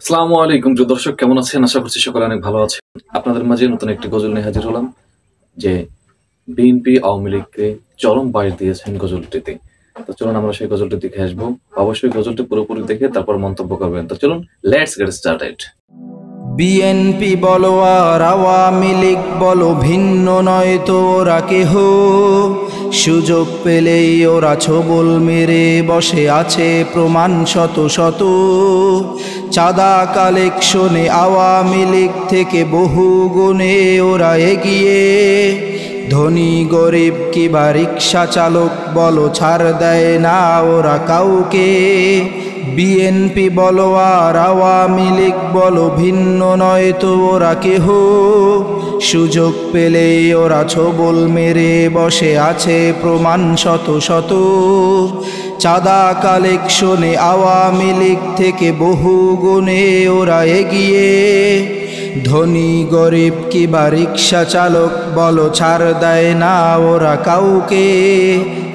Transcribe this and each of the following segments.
আসসালামু আলাইকুম প্রিয় দর্শক, কেমন আছেন? আশা করছি সকলে অনেক ভালো আছেন। আপনাদের মাঝে নতুন একটি গজল নিয়ে হাজির হলাম যে বিএনপি আওয়ামী লীগকে চরম বাইর দিয়েছেন গজলটিতে। তো চলুন আমরা সেই গজলটি দেখে আসবো। অবশ্যই গজলটি পুরোপুরি দেখে তারপর মন্তব্য করবেন। তো চলুন, লেটস গেট স্টার্টেড। বিএনপি বলো আর আওয়ামী লীগ বলো, ভিন্ন নয় তো ওরা কেহ। সুযোগ পেলেই ওরা ছবল মেরে বসে আছে প্রমাণ শত শত। চাঁদা কালেকশনে আওয়ামী লীগ থেকে বহু গুণে ওরা এগিয়ে। ধনী গরিব কিবা রিক্সা চালক বলো, ছাড় দেয় না ওরা কাউকে। বিএনপি বলো আর আওয়ামী লীগ বলো, ভিন্ন নয় তো ওরা কেহ। সুযোগ পেলেই ওরা ছবল মেরে বসে আছে প্রমাণ শত শত। চাঁদা কালেকশনে আওয়ামী লীগ থেকে বহু গুণে ওরা এগিয়ে। ধনী গরিব কিবা রিক্সা চালক বলো, ছাড় দেয় না ওরা কাউকে।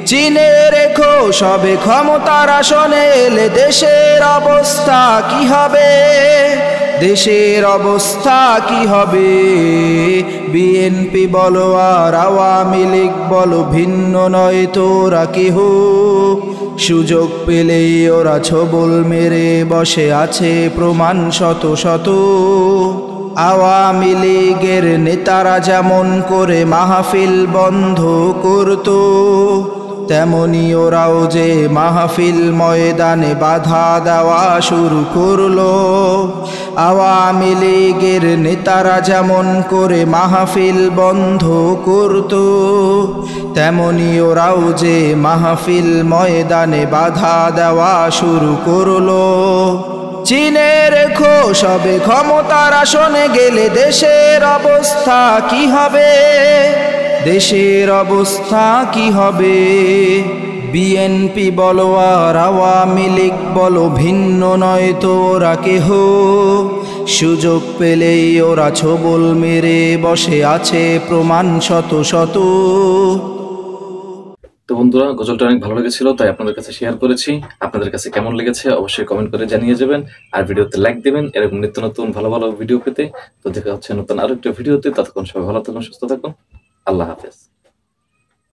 চিনে রেখো সবে ক্ষমতার আসনে এলে দেশের অবস্থা কি হবে, দেশের অবস্থা কি হবে। বিএনপি বলো আর আওয়ামী লীগ বলো, ভিন্ন নয় তো ওরা কেহ। সুযোগ পেলেই ওরা ছবল মেরে বসে আছে প্রমাণ শত শত। আওয়ামী লীগের নেতারা যেমন করে মাহফিল বন্ধ করত, তেমনি ওরাও যে মাহফিল ময়দানে বাধা দেওয়া শুরু করলো। আওয়ামী লীগের নেতারা যেমন করে মাহফিল বন্ধ করত, তেমনি ওরাও যে মাহফিল ময়দানে বাধা দেওয়া শুরু করলো। চিনে রেখো সবে ক্ষমতার আসনে গেলে দেশের অবস্থা কি হবে, দেশের অবস্থা কি হবে। বিএনপি বলো আর আওয়ামী লীগ বলো, ভিন্ন নয় তো ওরা কেহ। সুযোগ পেলেই ওরা ছবল মেরে বসে আছে প্রমাণ শত শত। তো বন্ধুরা, গজলটা অনেক ভালো লেগেছিল, তাই আপনাদের কাছে শেয়ার করেছি। আপনাদের কাছে কেমন লেগেছে অবশ্যই কমেন্ট করে জানিয়ে যাবেন, আর ভিডিওতে লাইক দেবেন এরকম নিত্য নতুন ভালো ভালো ভিডিও পেতে। তো দেখা হচ্ছে নতুন আরেকটা ভিডিওতে। ততক্ষণ সবাই ভালো থাকুন, সুস্থ থাকুন। আল্লাহ হাফেজ।